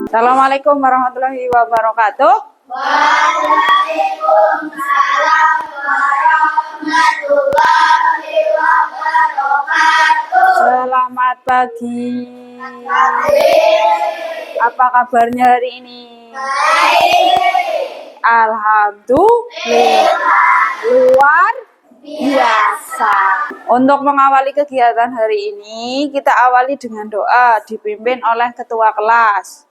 Assalamualaikum warahmatullahi wabarakatuh. Waalaikumsalam warahmatullahi wabarakatuh. Selamat pagi. Apa kabarnya hari ini? Baik. Alhamdulillah. Luar biasa. Untuk mengawali kegiatan hari ini, kita awali dengan doa dipimpin oleh ketua kelas.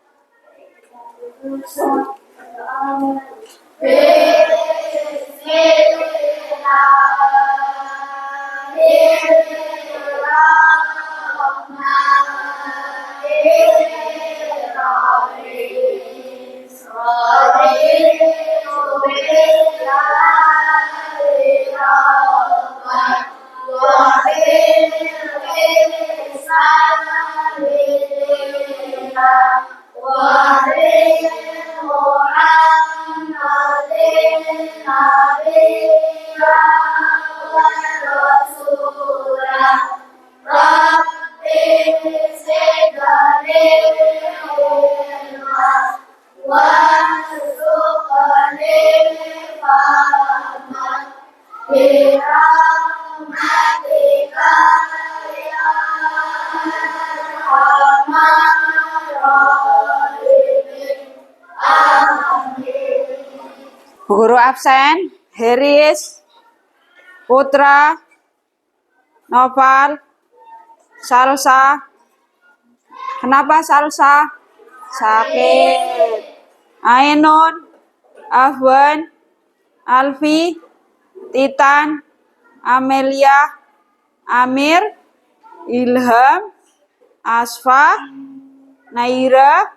Bu guru absen, Heris, Putra, Noval, Salsa. Kenapa Salsa? Sakit. Ainun, Afwan, Alfi, Titan, Amelia, Amir, Ilham, Asfa, Naira,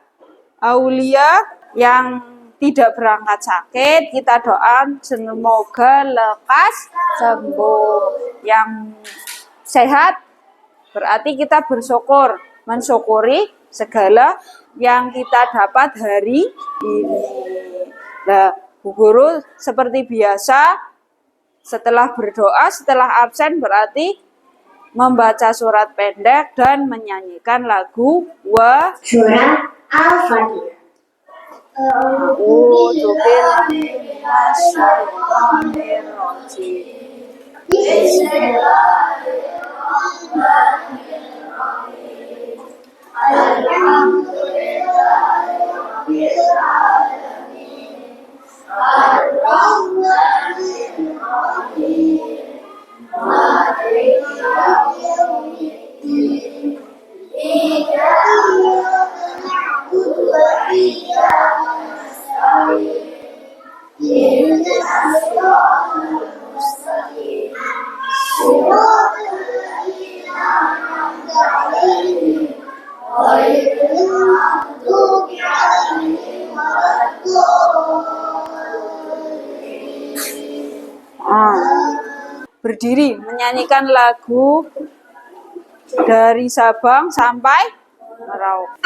Aulia yang tidak berangkat sakit, kita doa semoga lekas sembuh. Yang sehat berarti kita bersyukur, mensyukuri segala yang kita dapat hari ini. Nah, Bu Guru seperti biasa setelah berdoa, setelah absen berarti membaca surat pendek dan menyanyikan lagu Surah Al-Fatihah. A'udzu billahi minasyaitonir rajim. Bismillahirrahmanirrahim. Alhamdulillahirabbil alamin. Ar-Rahmanir Rahim. Maliki yaumiddin. Iyyaka na'budu wa iyyaka nasta'in. Ihdinas siratal mustaqim. Siratal ladzina an'amta 'alaihim ghairil maghdubi 'alaihim waladdallin. Berdiri menyanyikan lagu dari Sabang sampai Merauke.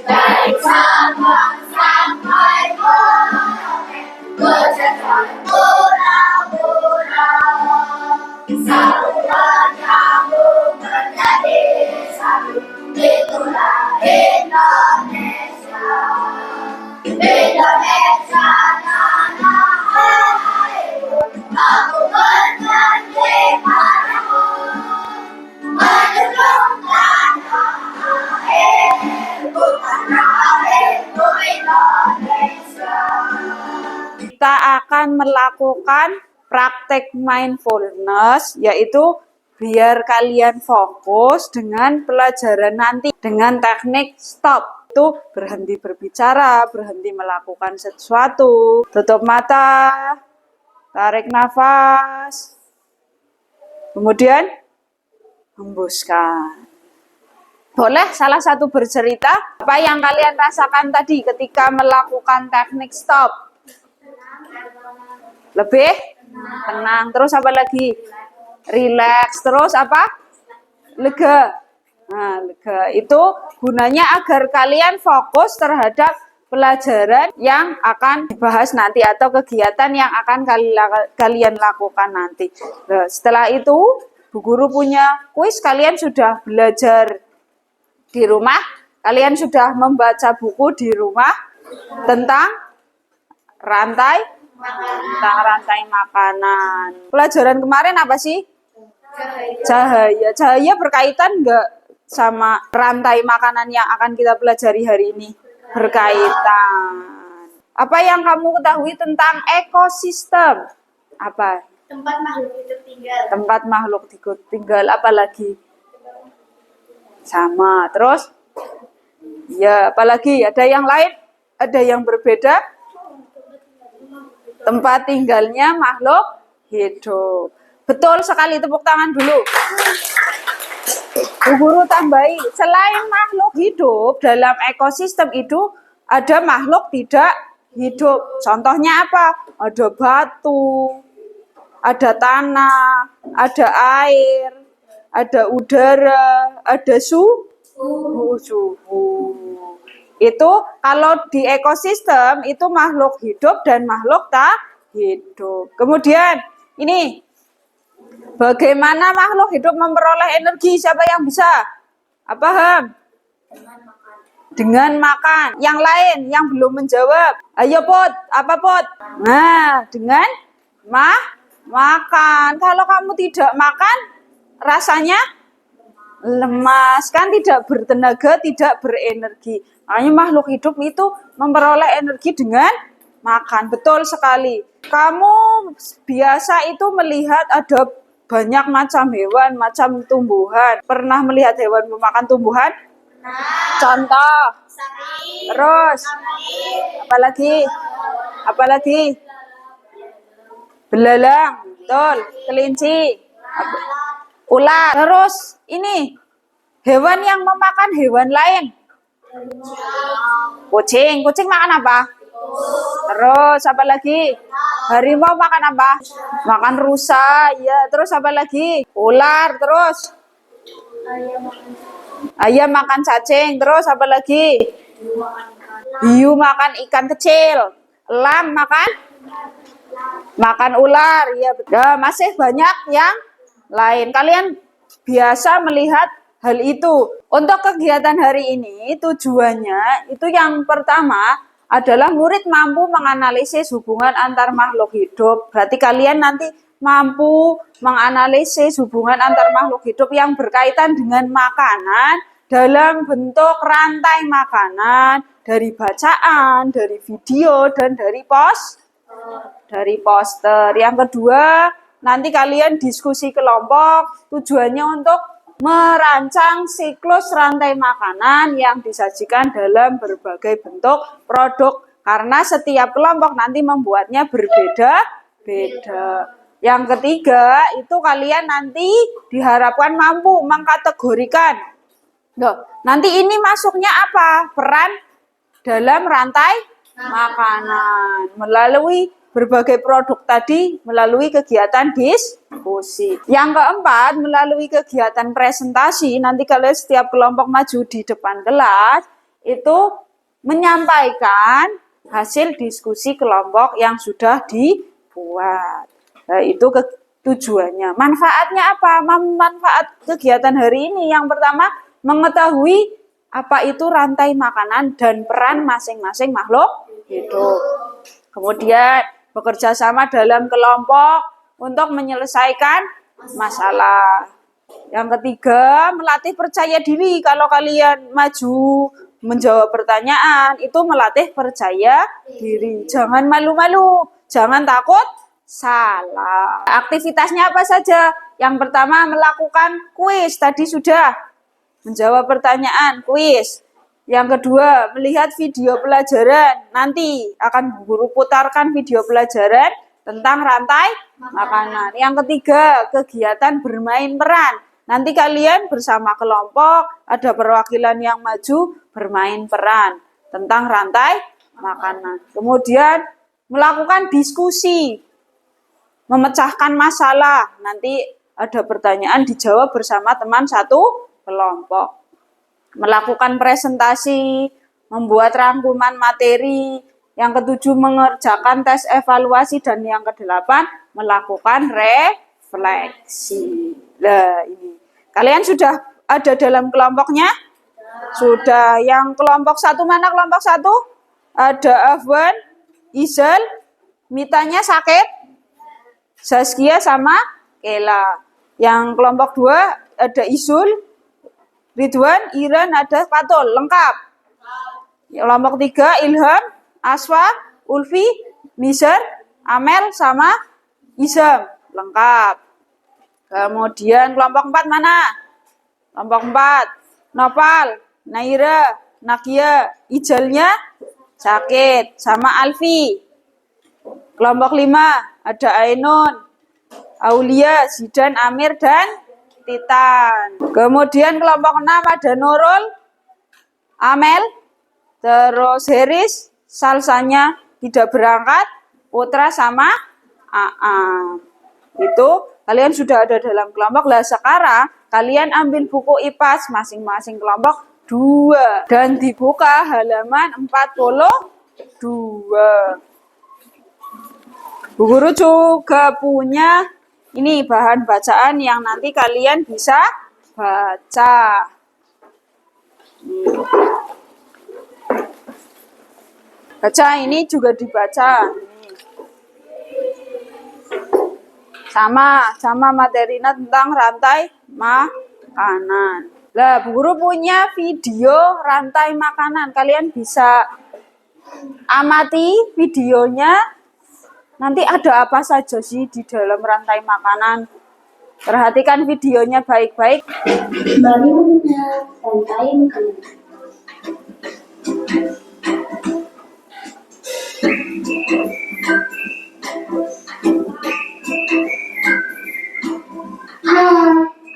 Dari Sabang sampai Merauke, berjalan pulau-pulau, saluran nyambung menjadi satu, itulah Indonesia. Indonesia tanah airku, aku bernyanyi padamu, menjunjung tanah airku, tanah airku Indonesia. Kita akan melakukan praktek mindfulness, yaitu biar kalian fokus dengan pelajaran nanti dengan teknik stop. Itu berhenti berbicara, berhenti melakukan sesuatu. Tutup mata, tarik nafas, kemudian hembuskan. Boleh salah satu bercerita apa yang kalian rasakan tadi ketika melakukan teknik stop? Lebih tenang. Terus apa lagi? Relax. Terus apa? Lega. Nah, lega. Itu gunanya agar kalian fokus terhadap pelajaran yang akan dibahas nanti atau kegiatan yang akan kalian lakukan nanti. Nah, setelah itu, Bu Guru punya kuis, kalian sudah belajar di rumah, kalian sudah membaca buku di rumah tentang rantai makanan. Pelajaran kemarin apa sih? Cahaya. Cahaya berkaitan enggak sama rantai makanan yang akan kita pelajari hari ini? Berkaitan. Apa yang kamu ketahui tentang ekosistem? Apa? Tempat makhluk hidup tinggal. Tempat makhluk hidup tinggal, apalagi? Sama. Terus? Ya, apalagi? Ada yang lain? Ada yang berbeda? Tempat tinggalnya makhluk hidup. Betul sekali, tepuk tangan dulu. Bu Guru tambahi, selain makhluk hidup, dalam ekosistem itu ada makhluk tidak hidup. Contohnya apa? Ada batu, ada tanah, ada air, ada udara, ada suhu. Itu kalau di ekosistem itu makhluk hidup dan makhluk tak hidup. Kemudian ini, bagaimana makhluk hidup memperoleh energi? Siapa yang bisa? Apa, Ham? Dengan makan. Yang lain yang belum menjawab. Ayo, Pot. Apa, Pot? Nah, dengan makan. Kalau kamu tidak makan, rasanya lemas. Kan tidak bertenaga, tidak berenergi. Makanya makhluk hidup itu memperoleh energi dengan makan. Betul sekali. Kamu biasa itu melihat ada banyak macam hewan, macam tumbuhan. Pernah melihat hewan memakan tumbuhan? Contoh. Sapi. Terus. Apalagi? Apalagi? Belalang. Betul. Kelinci. Ular. Terus ini. Hewan yang memakan hewan lain. Kucing. Kucing makan apa? Terus apa lagi? Harimau makan apa? Makan rusa. Ya, terus apa lagi? Ular. Terus ayam makan cacing. Terus apa lagi? Hiu makan ikan kecil. Elang makan ular. Ya, betul. Masih banyak yang lain. Kalian biasa melihat hal itu. Untuk kegiatan hari ini, tujuannya itu yang pertama adalah murid mampu menganalisis hubungan antar makhluk hidup. Berarti kalian nanti mampu menganalisis hubungan antar makhluk hidup yang berkaitan dengan makanan dalam bentuk rantai makanan, dari bacaan, dari video, dan dari poster. Yang kedua, nanti kalian diskusi kelompok, tujuannya untuk merancang siklus rantai makanan yang disajikan dalam berbagai bentuk produk. Karena setiap kelompok nanti membuatnya berbeda-beda. Yang ketiga, itu kalian nanti diharapkan mampu mengkategorikan. Nanti ini masuknya apa? Peran dalam rantai makanan. Melalui berbagai produk tadi, melalui kegiatan diskusi. Yang keempat, melalui kegiatan presentasi, nanti kalian setiap kelompok maju di depan kelas, itu menyampaikan hasil diskusi kelompok yang sudah dibuat. Nah, itu tujuannya. Manfaatnya apa? Manfaat kegiatan hari ini yang pertama, mengetahui apa itu rantai makanan dan peran masing-masing makhluk hidup. Kemudian bekerja sama dalam kelompok untuk menyelesaikan masalah. Yang ketiga, melatih percaya diri. Kalau kalian maju menjawab pertanyaan, itu melatih percaya diri. Jangan malu-malu, jangan takut salah. Aktivitasnya apa saja? Yang pertama, melakukan kuis. Tadi sudah menjawab pertanyaan, kuis. Yang kedua, melihat video pelajaran. Nanti akan guru putarkan video pelajaran tentang rantai makanan. Yang ketiga, kegiatan bermain peran. Nanti kalian bersama kelompok, ada perwakilan yang maju bermain peran tentang rantai makanan. Kemudian melakukan diskusi, memecahkan masalah. Nanti ada pertanyaan dijawab bersama teman satu kelompok. Melakukan presentasi, membuat rangkuman materi. Yang ketujuh, mengerjakan tes evaluasi. Dan yang kedelapan, melakukan refleksi. Nah, ini. Kalian sudah ada dalam kelompoknya? Sudah. Yang kelompok satu mana kelompok satu? Ada Afwan, Izel, Mitanya sakit, Zaskia sama Kela. Yang kelompok dua ada Isul, Ridwan, Iran, ada Fatul. Lengkap. Kelompok tiga Ilham, Aswa, Ulfi, Miser, Amel sama Isam. Lengkap. Kemudian kelompok 4 mana? Kelompok 4 Nopal, Naira, Nakia, Ijalnya sakit sama Alfi. Kelompok 5 ada Ainun, Aulia, Zidan, Amir dan Titan. Kemudian kelompok 6 ada Nurul, Amel, terus Heris, Salsanya tidak berangkat, Putra sama Aam. Itu kalian sudah ada dalam kelompok. Lah sekarang kalian ambil buku IPAS masing-masing kelompok 2 dan dibuka halaman 42. Bu Guru juga punya ini bahan bacaan yang nanti kalian bisa baca. Baca ini juga dibaca. Sama materinya tentang rantai makanan. Lah, Bu Guru punya video rantai makanan. Kalian bisa amati videonya. Nanti ada apa saja sih di dalam rantai makanan. Perhatikan videonya baik-baik. Bagaimana rantai makanan?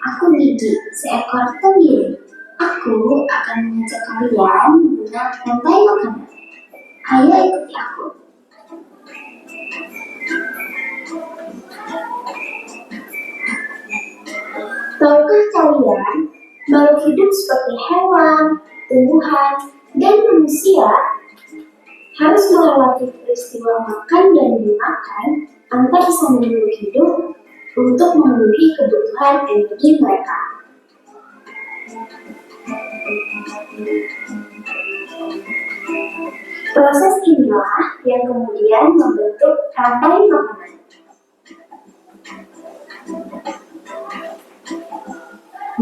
Aku Gigi, seekor tenggiri. Aku akan mengajak kalian mengenal rantai makanan. Ayo ikuti aku. Tahukah kalian, makhluk hidup seperti hewan, tumbuhan, dan manusia harus melewati peristiwa makan dan dimakan antar sesama makhluk hidup untuk memenuhi kebutuhan energi mereka. Proses inilah yang kemudian membentuk rantai makanan.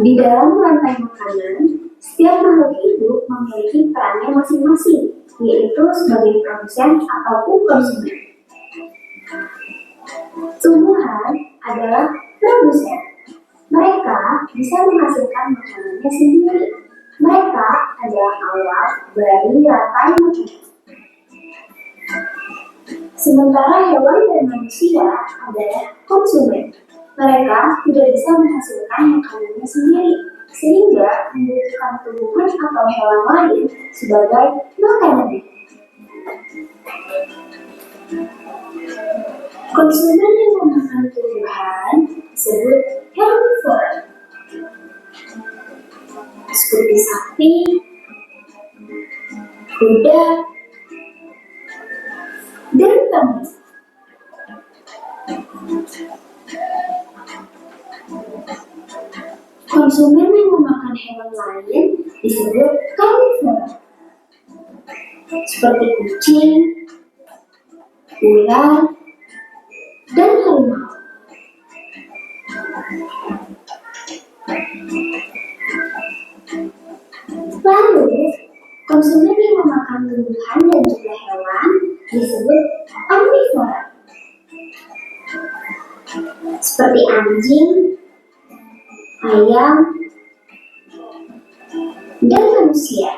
Di dalam rantai makanan, setiap makhluk hidup memiliki perannya masing-masing, yaitu sebagai produsen ataupun konsumen. Tumbuhan adalah produsen. Mereka bisa menghasilkan makanannya sendiri. Mereka adalah awal dari rantai makanan. Sementara hewan dan manusia adalah konsumen. Mereka tidak bisa menghasilkan makanannya sendiri, sehingga membutuhkan tumbuhan atau hewan lain sebagai makanannya. Konsumen yang memakan tumbuhan disebut herbivora, seperti sapi, kuda, dan kambing. Konsumen yang memakan hewan lain disebut karnivora, seperti kucing, ular, dan harimau. Lalu, konsumen yang memakan tumbuhan dan juga hewan disebut omnivora, seperti anjing, ayam, dan manusia.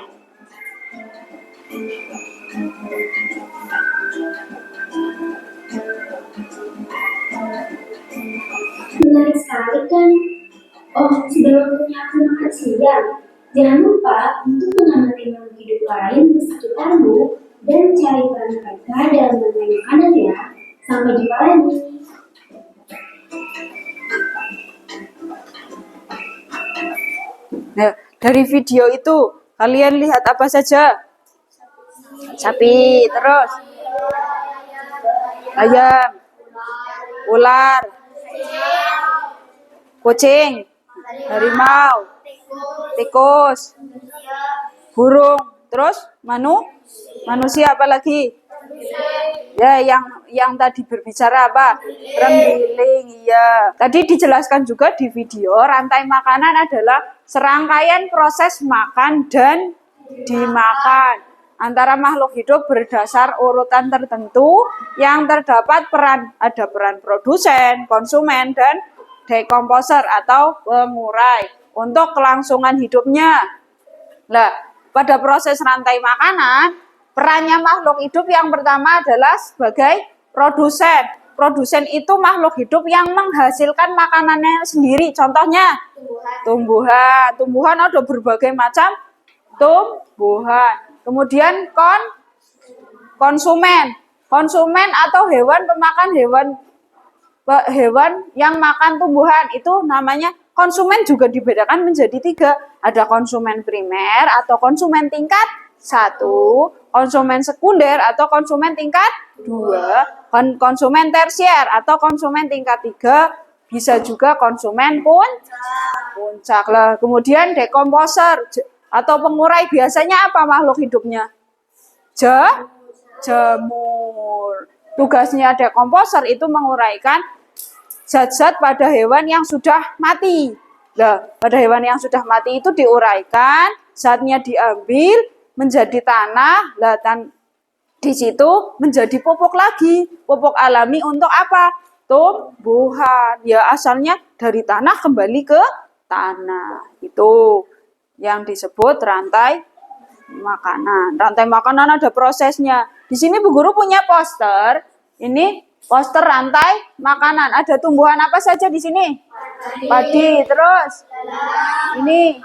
Menarik sekali kan? Oh, sudah waktunya aku makan siang. Jangan lupa untuk mengamati makhluk hidup lain di sekitarmu dan mencari peran mereka dalam rantai makanan ya. Sampai jumpa lagi. Nah, dari video itu kalian lihat apa saja? sapi, terus ayam, ular, kucing, harimau, tikus, burung, terus manusia apa lagi? Ya, yang tadi berbicara apa? Terenggiling, iya. Tadi dijelaskan juga di video, rantai makanan adalah serangkaian proses makan dan dimakan antara makhluk hidup berdasar urutan tertentu yang terdapat ada peran produsen, konsumen, dan dekomposer atau pengurai untuk kelangsungan hidupnya. Nah, pada proses rantai makanan, perannya makhluk hidup yang pertama adalah sebagai produsen. Produsen itu makhluk hidup yang menghasilkan makanannya sendiri. Contohnya, tumbuhan. Tumbuhan ada berbagai macam tumbuhan. Kemudian konsumen. Konsumen atau hewan pemakan hewan yang makan tumbuhan itu namanya konsumen. Juga dibedakan menjadi 3. Ada konsumen primer atau konsumen tingkat 1, konsumen sekunder atau konsumen tingkat 2, konsumen tersier atau konsumen tingkat 3, bisa juga konsumen puncak lah. Kemudian dekomposer atau pengurai, biasanya apa makhluk hidupnya? Jamur. Tugasnya dekomposer itu menguraikan zat-zat pada hewan yang sudah mati. Nah, pada hewan yang sudah mati itu diuraikan, zatnya diambil menjadi tanah, di situ menjadi pupuk lagi, pupuk alami untuk apa? Tumbuhan. Ya, asalnya dari tanah kembali ke tanah. Itu yang disebut rantai makanan. Rantai makanan ada prosesnya. Di sini Bu Guru punya poster. Ini poster rantai makanan. Ada tumbuhan apa saja di sini? Padi, terus ini.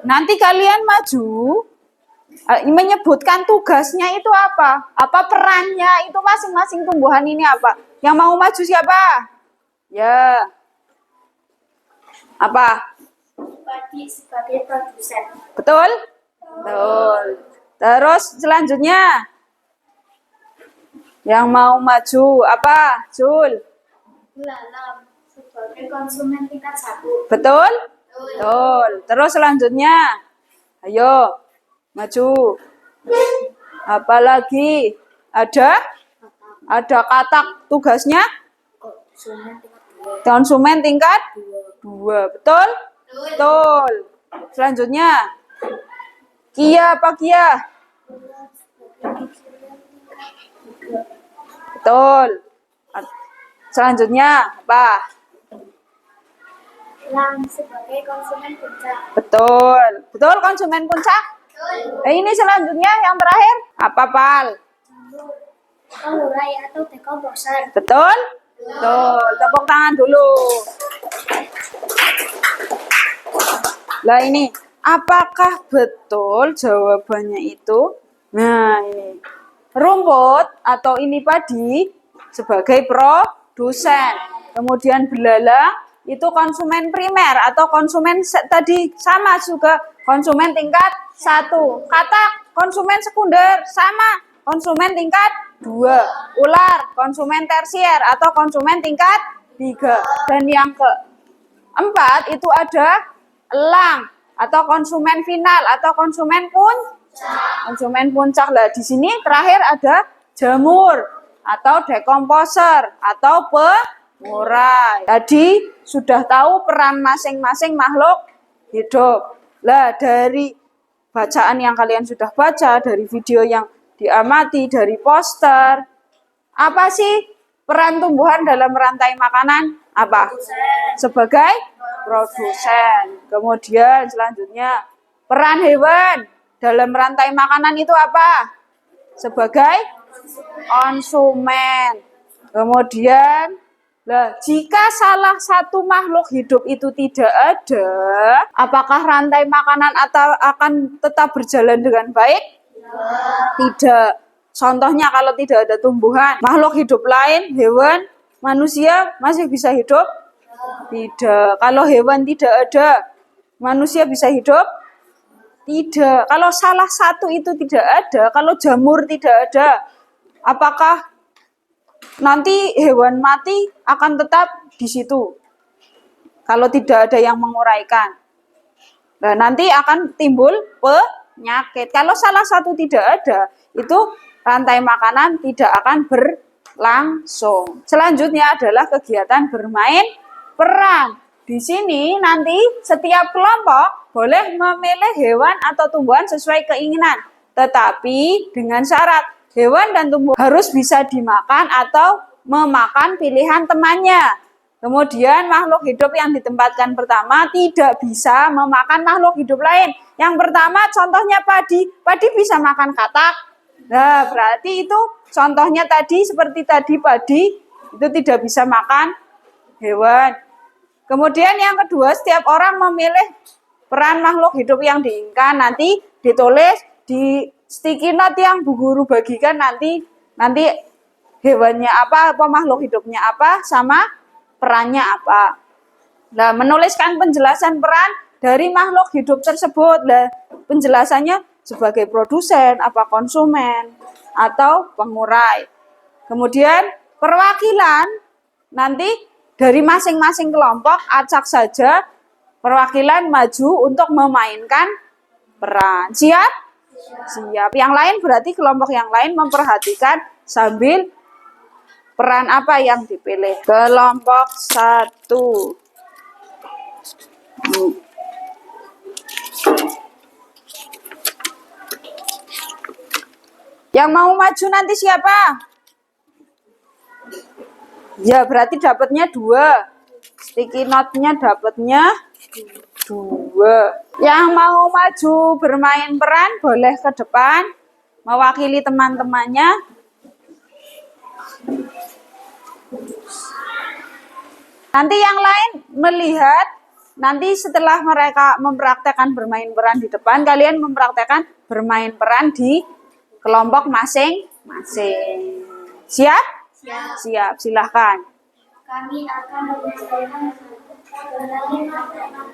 Nanti kalian maju menyebutkan tugasnya itu apa? Apa perannya itu masing-masing tumbuhan ini apa? Yang mau maju siapa? Ya. Apa? Padi sebagai produsen. Betul? Betul. Terus selanjutnya yang mau maju apa? Jul? Lalam sebagai konsumen tingkat 1. Betul? Betul. Terus selanjutnya, ayo maju. Apa lagi? Ada katak, tugasnya konsumen tingkat 2. Betul? Betul. Selanjutnya, Kia apa Kia? Betul. Selanjutnya apa? Lang sebagai konsumen puncak. Betul. Betul, konsumen puncak? Ini selanjutnya yang terakhir. Apa, Pal? Pengurai atau dekomposer. Betul? Betul. Tepuk tangan dulu. Lah ini, apakah betul jawabannya itu? Nah, ini. Rumput atau ini padi sebagai produsen. Kemudian belalang itu konsumen primer atau konsumen tadi sama juga konsumen tingkat 1. Katak konsumen sekunder sama konsumen tingkat 2. Ular konsumen tersier atau konsumen tingkat 3. Dan yang keempat itu ada elang atau konsumen final atau konsumen puncak. Lah di sini terakhir ada jamur atau dekomposer atau pengurai. Tadi sudah tahu peran masing-masing makhluk hidup. Lah dari bacaan yang kalian sudah baca, dari video yang diamati, dari poster, apa sih peran tumbuhan dalam rantai makanan? Apa? Sebagai produsen. Kemudian selanjutnya peran hewan dalam rantai makanan itu apa? Sebagai konsumen. Kemudian, jika salah satu makhluk hidup itu tidak ada, apakah rantai makanan akan tetap berjalan dengan baik? Tidak. Contohnya kalau tidak ada tumbuhan, makhluk hidup lain, hewan, manusia masih bisa hidup? Tidak. Kalau hewan tidak ada, manusia bisa hidup? Tidak. Kalau salah satu itu tidak ada, kalau jamur tidak ada, apakah nanti hewan mati akan tetap di situ? Kalau tidak ada yang menguraikan. Nah, nanti akan timbul penyakit. Kalau salah satu tidak ada, itu rantai makanan tidak akan berlangsung. Selanjutnya adalah kegiatan bermain peran. Di sini nanti setiap kelompok boleh memilih hewan atau tumbuhan sesuai keinginan. Tetapi dengan syarat hewan dan tumbuhan harus bisa dimakan atau memakan pilihan temannya. Kemudian makhluk hidup yang ditempatkan pertama tidak bisa memakan makhluk hidup lain. Yang pertama contohnya padi. Padi bisa makan katak. Nah, berarti itu contohnya tadi seperti tadi padi itu tidak bisa makan hewan. Kemudian yang kedua, setiap orang memilih peran makhluk hidup yang diinginkan. Nanti ditulis di sticky note yang Bu Guru bagikan nanti hewannya apa makhluk hidupnya apa, sama perannya apa. Nah, menuliskan penjelasan peran dari makhluk hidup tersebut. Nah, penjelasannya sebagai produsen, apa konsumen, atau pengurai. Kemudian perwakilan nanti dari masing-masing kelompok acak saja perwakilan maju untuk memainkan peran. Siap? Siap. Yang lain berarti kelompok yang lain memperhatikan sambil peran apa yang dipilih. Kelompok 1. Yang mau maju nanti siapa? Ya, berarti dapatnya 2. Sticky note-nya dapatnya 2. Yang mau maju bermain peran boleh ke depan mewakili teman-temannya. Nanti yang lain melihat, nanti setelah mereka mempraktekkan bermain peran di depan, kalian mempraktekkan bermain peran di kelompok masing-masing. Siap? Siap. Siap, silahkan. Kami akan menyelesaikan berbagai makanan.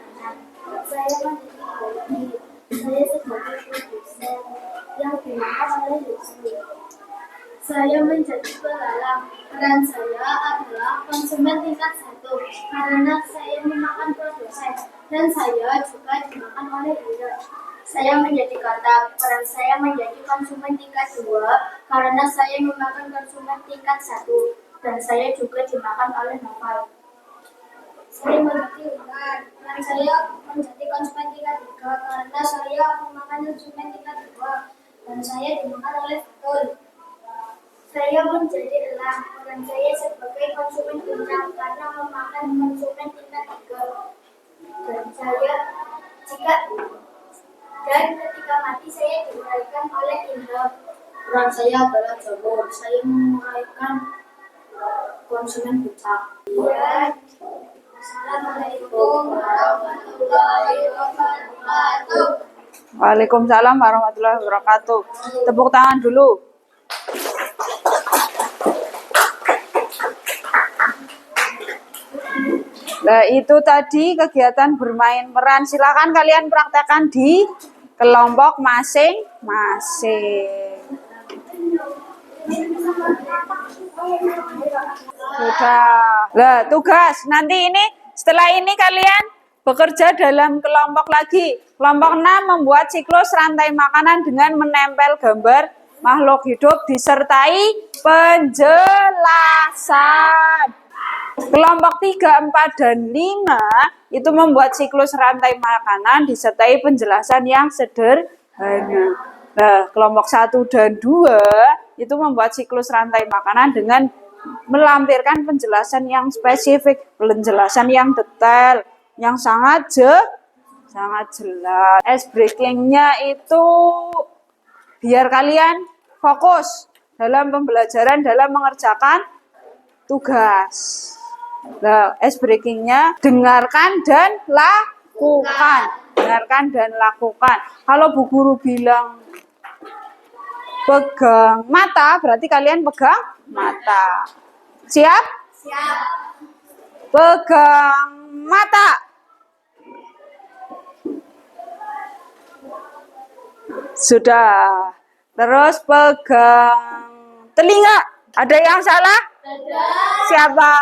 Saya menjadi saya sebagai produsen yang dimakan oleh Yusuf. Saya menjadi pelalang. Peran saya adalah konsumen tingkat 1 karena saya memakan produsen dan saya juga dimakan oleh dia. Saya menjadi katak. Peran saya menjadi konsumen tingkat 2 karena saya memakan konsumen tingkat 1 dan saya juga dimakan oleh Noval. Saya menjadi ular. Peran saya menjadi konsumen tingkat 3 karena saya memakan konsumen tingkat 2 dan saya dimakan oleh Fatul. Saya menjadi elang. Peran saya sebagai konsumen tingkat karena memakan konsumen tingkat 3 dan saya ketika mati saya diuraikan oleh Indra. Peran saya adalah jamur. Saya menguraikan konsumen butak. Ya. Assalamualaikum warahmatullahi wabarakatuh. Waalaikumsalam warahmatullahi wabarakatuh. Tepuk tangan dulu. Nah, itu tadi kegiatan bermain peran. Silakan kalian praktekkan di kelompok masing-masing. Sudah. Nah, tugas nanti ini setelah ini kalian bekerja dalam kelompok lagi. Kelompok 6 membuat siklus rantai makanan dengan menempel gambar makhluk hidup disertai penjelasan. Kelompok 3, 4, dan 5 itu membuat siklus rantai makanan disertai penjelasan yang sederhana. Nah, kelompok 1 dan 2 itu membuat siklus rantai makanan dengan melampirkan penjelasan yang spesifik, penjelasan yang detail, yang sangat jelas. Ice breaking-nya itu biar kalian fokus dalam pembelajaran, dalam mengerjakan tugas. Nah, ice breaking-nya dengarkan dan lakukan. Dengarkan dan lakukan. Kalau Bu Guru bilang pegang mata, berarti kalian pegang mata. Siap? Siap. Pegang mata. Sudah. Terus pegang telinga. Ada yang salah? Siapa?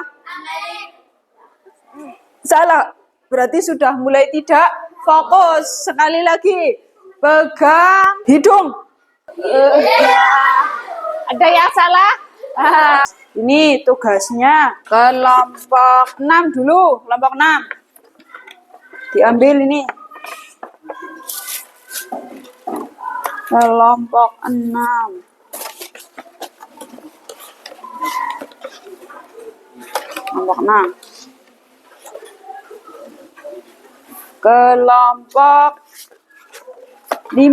Salah. Berarti sudah mulai tidak fokus. Sekali lagi. Pegang hidung. Ada yang salah? Ini tugasnya kelompok 6 dulu. Kelompok 6. Diambil ini. Kelompok 6. Kelompok 6. Kelompok 5.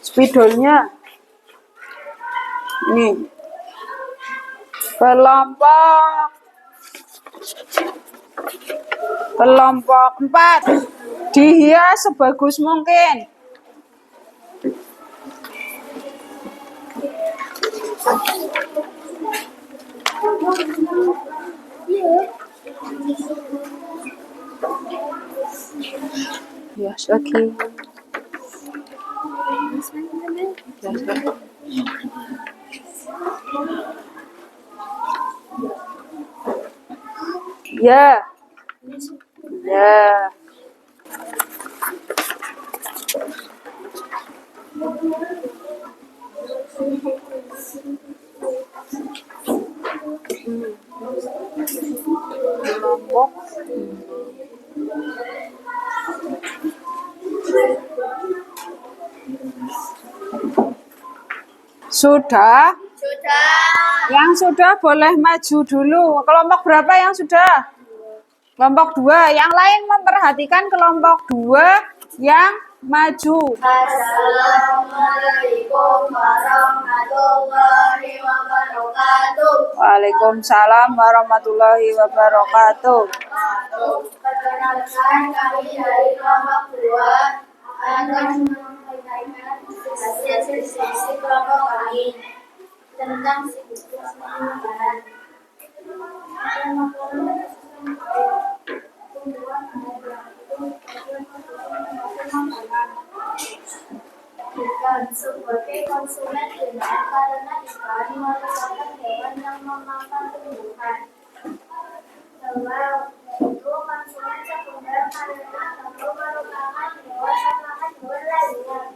Spidolnya. Ini. Kelompok 4. Dihias sebagus mungkin. Hias lagi. Hias lagi. Ya. Ya. Kelompok. Sudah? Yang sudah boleh maju dulu. Kelompok berapa yang sudah? Kelompok 2. Yang lain memperhatikan kelompok 2 yang maju. Assalamualaikum warahmatullahi wabarakatuh. Waalaikumsalam warahmatullahi wabarakatuh. Perkenalkan, kami dari kelompok 2 akan menyampaikan hasil kelompok kami tentang siklus makanan. Ikan sebagai konsumen benar karena ikan merupakan hewan yang memakan tumbuhan. Sebab itu konsumen sekunder karena tentu merupakan hewan yang makan hewan lainnya.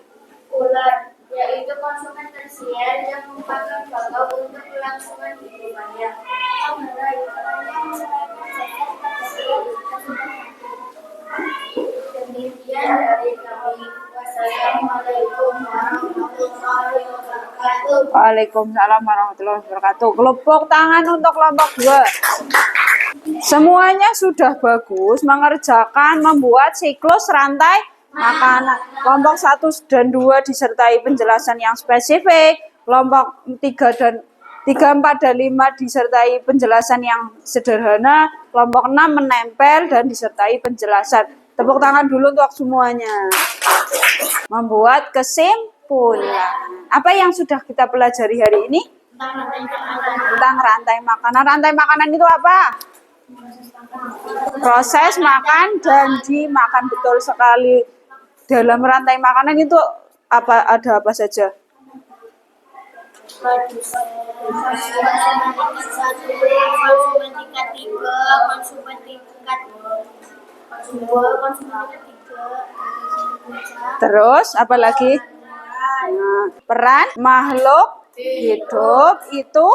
Ular, yaitu konsumen tersier yang merupakan bakat untuk kelangsungan hidupannya. Pengguna ikannya merupakan zakat demikian dari kami. Wassalamualaikum warahmatullahi wabarakatuh. Waalaikumsalam warahmatullahi wabarakatuh. Kelompok tangan untuk kelompok 2. Semuanya sudah bagus mengerjakan membuat siklus rantai makanan. Kelompok 1 dan 2 disertai penjelasan yang spesifik. Kelompok 3, 4, dan 5 disertai penjelasan yang sederhana. Kelompok 6 menempel dan disertai penjelasan. Tepuk tangan dulu untuk semuanya. Membuat kesimpulan. Apa yang sudah kita pelajari hari ini? Tentang rantai makanan. Rantai makanan itu apa? Proses makan dan dimakan. Betul sekali. Dalam rantai makanan itu ada apa saja? Konsumen tingkat 3, konsumen tingkat 2, konsumen tingkat 3. Terus apa lagi? Nah, peran makhluk hidup itu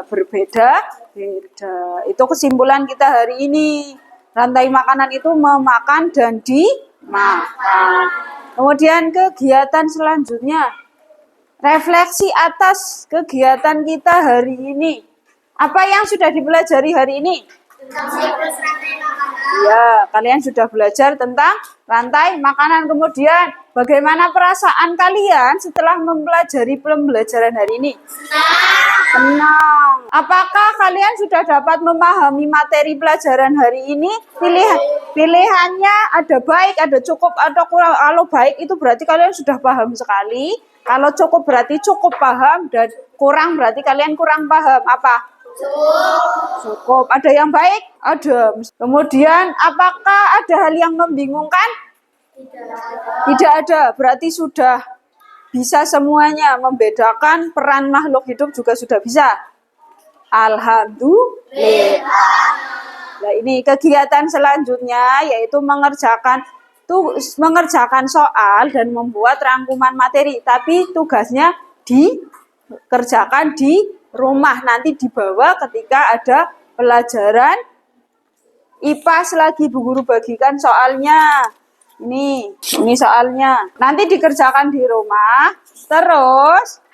berbeda. Itu kesimpulan kita hari ini. Rantai makanan itu memakan dan dimakan. Kemudian kegiatan selanjutnya. Refleksi atas kegiatan kita hari ini. Apa yang sudah dipelajari hari ini? Tentang siklus rantai makanan. Ya, kalian sudah belajar tentang rantai makanan. Kemudian, bagaimana perasaan kalian setelah mempelajari pembelajaran hari ini? Senang. Apakah kalian sudah dapat memahami materi pelajaran hari ini? Pilihannya ada baik, ada cukup, atau kurang. Kalau baik itu berarti kalian sudah paham sekali. Kalau cukup berarti cukup paham, dan kurang berarti kalian kurang paham. Apa? Cukup. Ada yang baik? Ada. Kemudian, apakah ada hal yang membingungkan? Tidak ada. Berarti sudah bisa semuanya. Membedakan peran makhluk hidup juga sudah bisa. Alhamdulillah. Nah, ini kegiatan selanjutnya yaitu mengerjakan soal dan membuat rangkuman materi. Tapi tugasnya dikerjakan di rumah. Nanti dibawa ketika ada pelajaran IPAS lagi Bu Guru bagikan soalnya. Ini soalnya. Nanti dikerjakan di rumah. Terus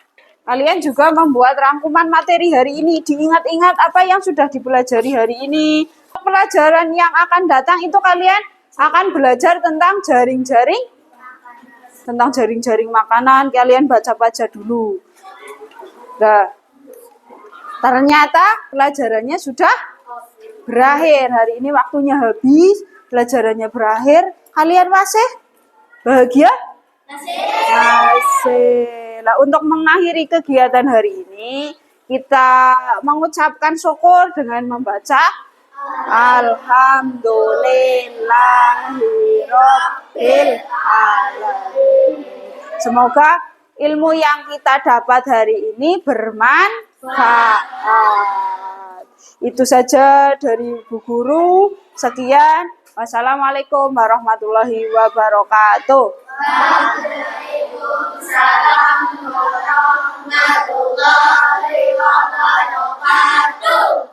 kalian juga membuat rangkuman materi hari ini. Diingat-ingat apa yang sudah dipelajari hari ini. Pelajaran yang akan datang itu kalian akan belajar tentang jaring-jaring makanan. Kalian baca-baca dulu. Nah, ternyata pelajarannya sudah berakhir. Hari ini waktunya habis, pelajarannya berakhir. Kalian masih bahagia? Masih. Nah, untuk mengakhiri kegiatan hari ini, kita mengucapkan syukur dengan membaca Alhamdulillahirabbil alamin. Semoga ilmu yang kita dapat hari ini bermanfaat. Itu saja dari Bu Guru. Sekian. Wassalamualaikum warahmatullahi wabarakatuh. Waalaikumsalam warahmatullahi wabarakatuh.